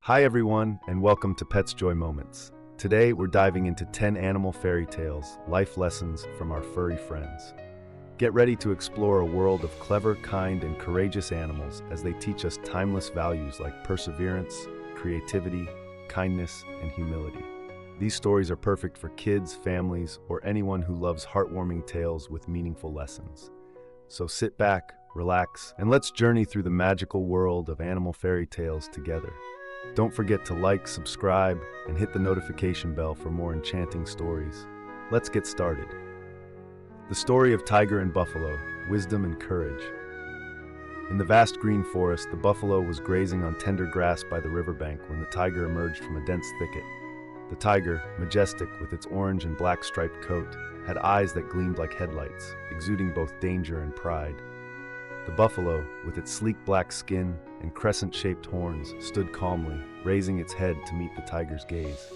Hi everyone, and welcome to Pets Joy Moments. Today we're diving into 10 animal fairy tales, life lessons from our furry friends. Get ready to explore a world of clever, kind, and courageous animals as they teach us timeless values like perseverance, creativity, kindness, and humility. These stories are perfect for kids, families, or anyone who loves heartwarming tales with meaningful lessons. So sit back, relax, and let's journey through the magical world of animal fairy tales together. Don't forget to like, subscribe, and hit the notification bell for more enchanting stories. Let's get started. The story of Tiger and Buffalo, Wisdom and Courage. In the vast green forest, the buffalo was grazing on tender grass by the riverbank when the tiger emerged from a dense thicket. The tiger, majestic with its orange and black striped coat, had eyes that gleamed like headlights, exuding both danger and pride. The buffalo, with its sleek black skin and crescent-shaped horns, stood calmly, raising its head to meet the tiger's gaze.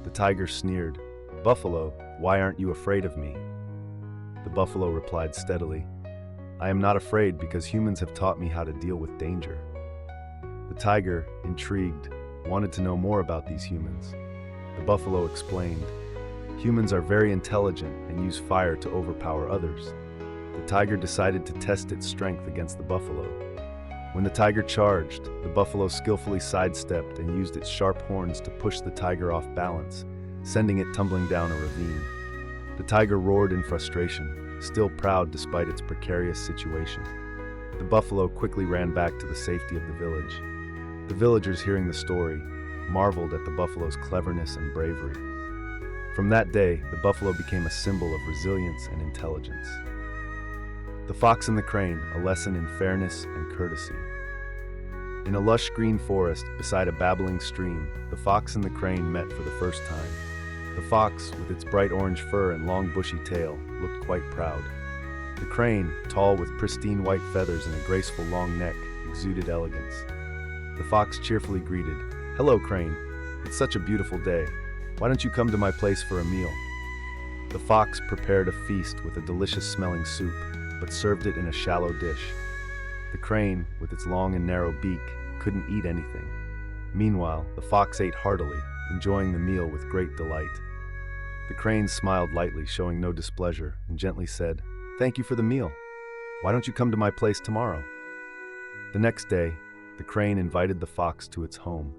The tiger sneered, "Buffalo, why aren't you afraid of me?" The buffalo replied steadily, "I am not afraid because humans have taught me how to deal with danger." The tiger, intrigued, wanted to know more about these humans. The buffalo explained, "Humans are very intelligent and use fire to overpower others." The tiger decided to test its strength against the buffalo. When the tiger charged, the buffalo skillfully sidestepped and used its sharp horns to push the tiger off balance, sending it tumbling down a ravine. The tiger roared in frustration, still proud despite its precarious situation. The buffalo quickly ran back to the safety of the village. The villagers, hearing the story, marveled at the buffalo's cleverness and bravery. From that day, the buffalo became a symbol of resilience and intelligence. The Fox and the Crane, a lesson in fairness and courtesy. In a lush green forest beside a babbling stream, the fox and the crane met for the first time. The fox, with its bright orange fur and long bushy tail, looked quite proud. The crane, tall with pristine white feathers and a graceful long neck, exuded elegance. The fox cheerfully greeted, "Hello, Crane. It's such a beautiful day. Why don't you come to my place for a meal?" The fox prepared a feast with a delicious-smelling soup, but served it in a shallow dish. The crane, with its long and narrow beak, couldn't eat anything. Meanwhile, the fox ate heartily, enjoying the meal with great delight. The crane smiled lightly, showing no displeasure, and gently said, "Thank you for the meal. Why don't you come to my place tomorrow?" The next day, the crane invited the fox to its home.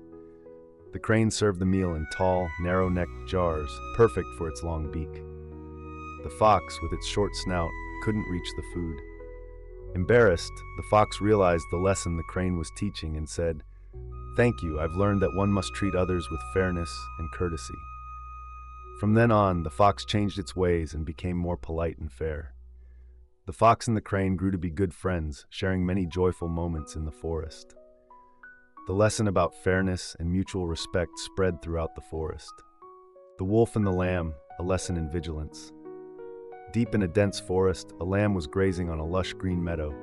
The crane served the meal in tall, narrow-necked jars, perfect for its long beak. The fox, with its short snout, couldn't reach the food. Embarrassed, the fox realized the lesson the crane was teaching and said, "Thank you, I've learned that one must treat others with fairness and courtesy." From then on, the fox changed its ways and became more polite and fair. The fox and the crane grew to be good friends, sharing many joyful moments in the forest. The lesson about fairness and mutual respect spread throughout the forest. The wolf and the lamb, a lesson in vigilance. Deep in a dense forest, a lamb was grazing on a lush green meadow.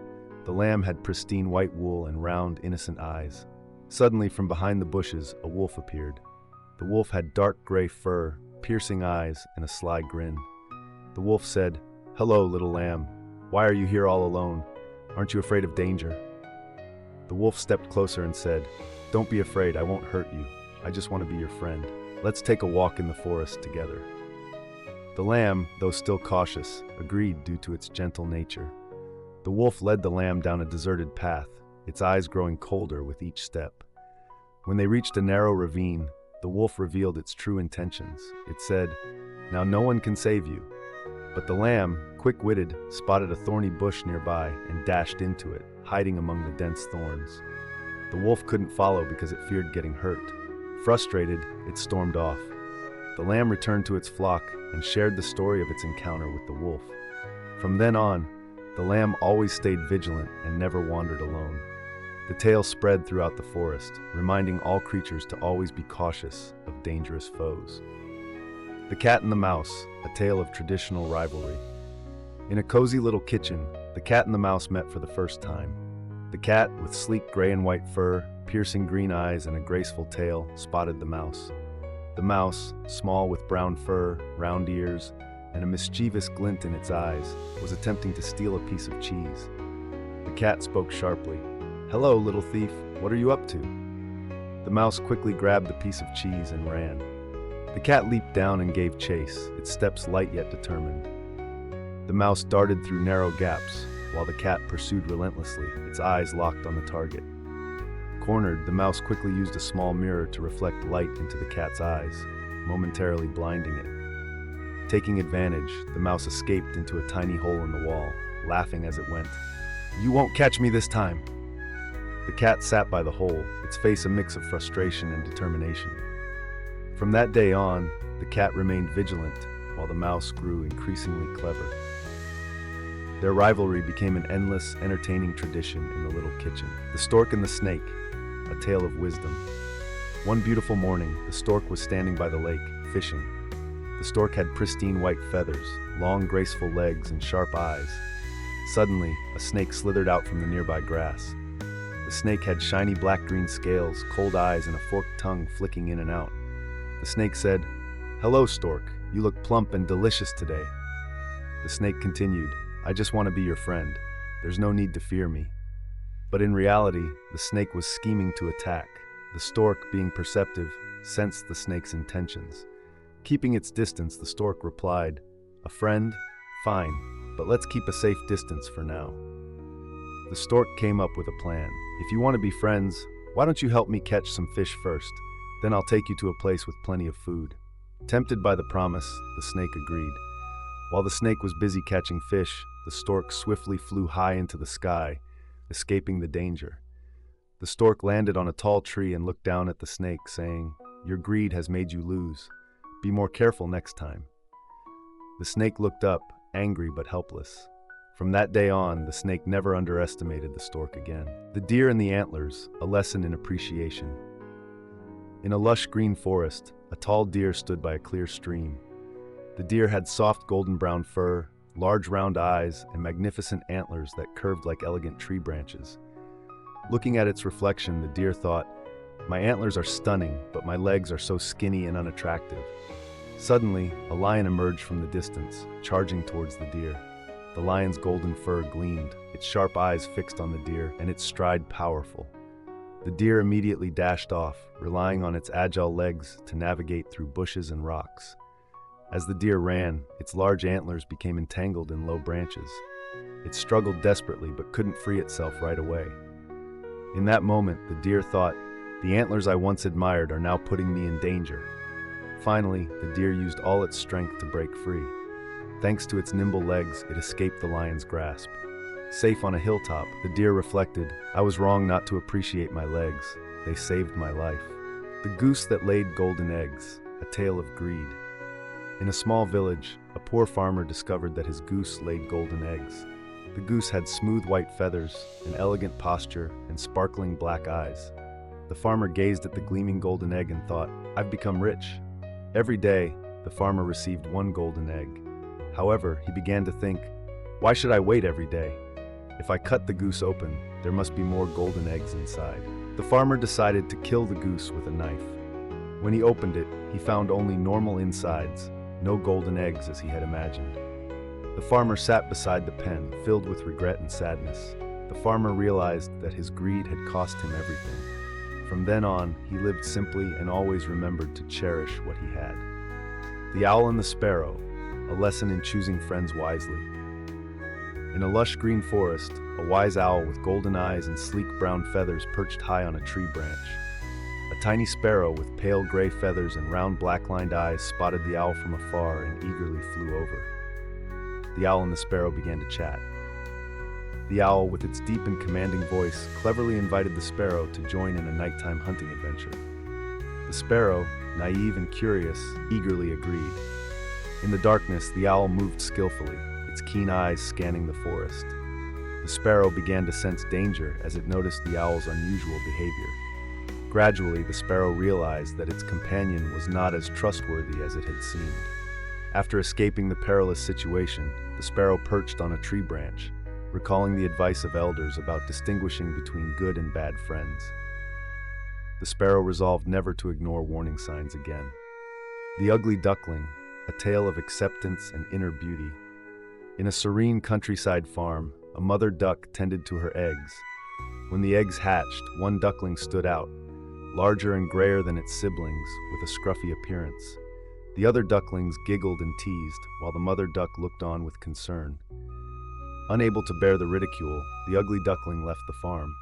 The lamb had pristine white wool and round, innocent eyes. Suddenly, from behind the bushes, a wolf appeared. The wolf had dark gray fur, piercing eyes, and a sly grin. The wolf said, "Hello, little lamb. Why are you here all alone? Aren't you afraid of danger?" The wolf stepped closer and said, "Don't be afraid, I won't hurt you. I just want to be your friend. Let's take a walk in the forest together." The lamb, though still cautious, agreed due to its gentle nature. The wolf led the lamb down a deserted path, its eyes growing colder with each step. When they reached a narrow ravine, the wolf revealed its true intentions. It said, "Now no one can save you." But the lamb, quick-witted, spotted a thorny bush nearby and dashed into it, hiding among the dense thorns. The wolf couldn't follow because it feared getting hurt. Frustrated, it stormed off. The lamb returned to its flock and shared the story of its encounter with the wolf. From then on, the lamb always stayed vigilant and never wandered alone. The tale spread throughout the forest, reminding all creatures to always be cautious of dangerous foes. The Cat and the Mouse, a tale of traditional rivalry. In a cozy little kitchen, the cat and the mouse met for the first time. The cat, with sleek gray and white fur, piercing green eyes, and a graceful tail, spotted the mouse. The mouse, small with brown fur, round ears, and a mischievous glint in its eyes, was attempting to steal a piece of cheese. The cat spoke sharply, "Hello, little thief, what are you up to?" The mouse quickly grabbed the piece of cheese and ran. The cat leaped down and gave chase, its steps light yet determined. The mouse darted through narrow gaps, while the cat pursued relentlessly, its eyes locked on the target. Cornered, the mouse quickly used a small mirror to reflect light into the cat's eyes, momentarily blinding it. Taking advantage, the mouse escaped into a tiny hole in the wall, laughing as it went. "You won't catch me this time!" The cat sat by the hole, its face a mix of frustration and determination. From that day on, the cat remained vigilant, while the mouse grew increasingly clever. Their rivalry became an endless, entertaining tradition in the little kitchen. The Stork and the Snake, a tale of wisdom. One beautiful morning, the stork was standing by the lake, fishing. The stork had pristine white feathers, long graceful legs, and sharp eyes. Suddenly, a snake slithered out from the nearby grass. The snake had shiny black-green scales, cold eyes, and a forked tongue flicking in and out. The snake said, "Hello, stork. You look plump and delicious today." The snake continued, "I just want to be your friend. There's no need to fear me." But in reality, the snake was scheming to attack. The stork, being perceptive, sensed the snake's intentions. Keeping its distance, the stork replied, "A friend? Fine, but let's keep a safe distance for now." The stork came up with a plan. "If you want to be friends, why don't you help me catch some fish first? Then I'll take you to a place with plenty of food." Tempted by the promise, the snake agreed. While the snake was busy catching fish, the stork swiftly flew high into the sky, escaping the danger. The stork landed on a tall tree and looked down at the snake, saying, "Your greed has made you lose. Be more careful next time." The snake looked up, angry but helpless. From that day on, the snake never underestimated the stork again. The Deer and the Antlers, a lesson in appreciation. In a lush green forest, a tall deer stood by a clear stream. The deer had soft golden brown fur, large round eyes, and magnificent antlers that curved like elegant tree branches. Looking at its reflection, the deer thought, "My antlers are stunning, but my legs are so skinny and unattractive." Suddenly, a lion emerged from the distance, charging towards the deer. The lion's golden fur gleamed, its sharp eyes fixed on the deer, and its stride powerful. The deer immediately dashed off, relying on its agile legs to navigate through bushes and rocks. As the deer ran, its large antlers became entangled in low branches. It struggled desperately but couldn't free itself right away. In that moment, the deer thought, "The antlers I once admired are now putting me in danger." Finally, the deer used all its strength to break free. Thanks to its nimble legs, it escaped the lion's grasp. Safe on a hilltop, the deer reflected, "I was wrong not to appreciate my legs. They saved my life." The Goose That Laid Golden Eggs, a tale of greed. In a small village, a poor farmer discovered that his goose laid golden eggs. The goose had smooth white feathers, an elegant posture, and sparkling black eyes. The farmer gazed at the gleaming golden egg and thought, "I've become rich." Every day, the farmer received one golden egg. However, he began to think, "Why should I wait every day? If I cut the goose open, there must be more golden eggs inside." The farmer decided to kill the goose with a knife. When he opened it, he found only normal insides, no golden eggs as he had imagined. The farmer sat beside the pen, filled with regret and sadness. The farmer realized that his greed had cost him everything. From then on, he lived simply and always remembered to cherish what he had. The Owl and the Sparrow, a lesson in choosing friends wisely. In a lush green forest, a wise owl with golden eyes and sleek brown feathers perched high on a tree branch. A tiny sparrow with pale gray feathers and round black-lined eyes spotted the owl from afar and eagerly flew over. The owl and the sparrow began to chat. The owl, with its deep and commanding voice, cleverly invited the sparrow to join in a nighttime hunting adventure. The sparrow, naive and curious, eagerly agreed. In the darkness, the owl moved skillfully, its keen eyes scanning the forest. The sparrow began to sense danger as it noticed the owl's unusual behavior. Gradually, the sparrow realized that its companion was not as trustworthy as it had seemed. After escaping the perilous situation, the sparrow perched on a tree branch, recalling the advice of elders about distinguishing between good and bad friends. The sparrow resolved never to ignore warning signs again. The Ugly Duckling, a tale of acceptance and inner beauty. In a serene countryside farm, a mother duck tended to her eggs. When the eggs hatched, one duckling stood out. larger and grayer than its siblings, with a scruffy appearance. The other ducklings giggled and teased, while the mother duck looked on with concern. Unable to bear the ridicule, the ugly duckling left the farm.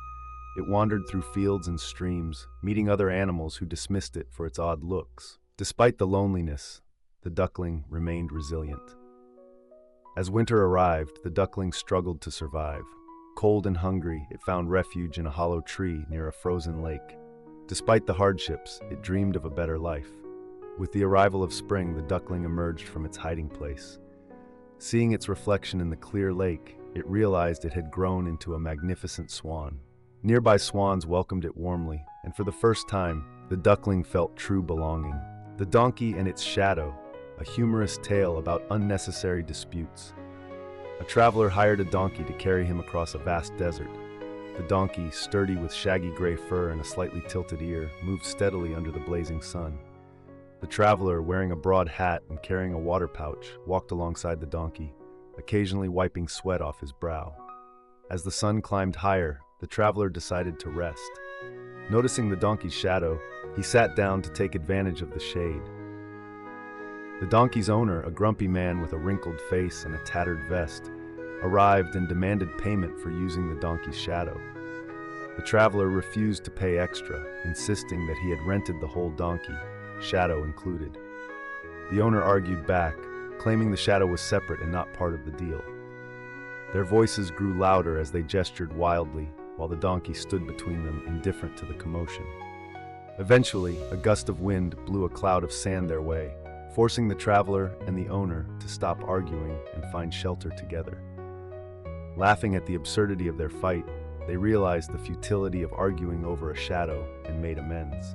It wandered through fields and streams, meeting other animals who dismissed it for its odd looks. Despite the loneliness, the duckling remained resilient. As winter arrived, the duckling struggled to survive. Cold and hungry, it found refuge in a hollow tree near a frozen lake. Despite the hardships, it dreamed of a better life. With the arrival of spring, the duckling emerged from its hiding place. Seeing its reflection in the clear lake, it realized it had grown into a magnificent swan. Nearby swans welcomed it warmly, and for the first time, the duckling felt true belonging. The Donkey and Its Shadow, a humorous tale about unnecessary disputes. A traveler hired a donkey to carry him across a vast desert. The donkey, sturdy with shaggy gray fur and a slightly tilted ear, moved steadily under the blazing sun. The traveler, wearing a broad hat and carrying a water pouch, walked alongside the donkey, occasionally wiping sweat off his brow. As the sun climbed higher, the traveler decided to rest. Noticing the donkey's shadow, he sat down to take advantage of the shade. The donkey's owner, a grumpy man with a wrinkled face and a tattered vest, arrived and demanded payment for using the donkey's shadow. The traveler refused to pay extra, insisting that he had rented the whole donkey, shadow included. The owner argued back, claiming the shadow was separate and not part of the deal. Their voices grew louder as they gestured wildly, while the donkey stood between them, indifferent to the commotion. Eventually, a gust of wind blew a cloud of sand their way, forcing the traveler and the owner to stop arguing and find shelter together. Laughing at the absurdity of their fight, they realized the futility of arguing over a shadow and made amends.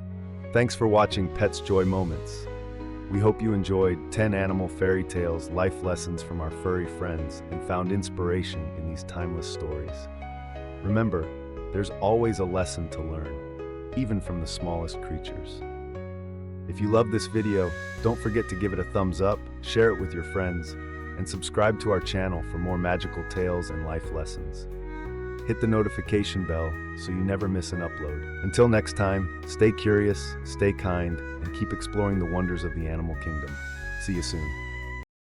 Thanks for watching Pets Joy Moments. We hope you enjoyed 10 animal fairy tales, life lessons from our furry friends, and found inspiration in these timeless stories. Remember, there's always a lesson to learn, even from the smallest creatures. If you love this video, don't forget to give it a thumbs up, share it with your friends, and subscribe to our channel for more magical tales and life lessons. Hit the notification bell so you never miss an upload. Until next time, stay curious, stay kind, and keep exploring the wonders of the animal kingdom. See you soon.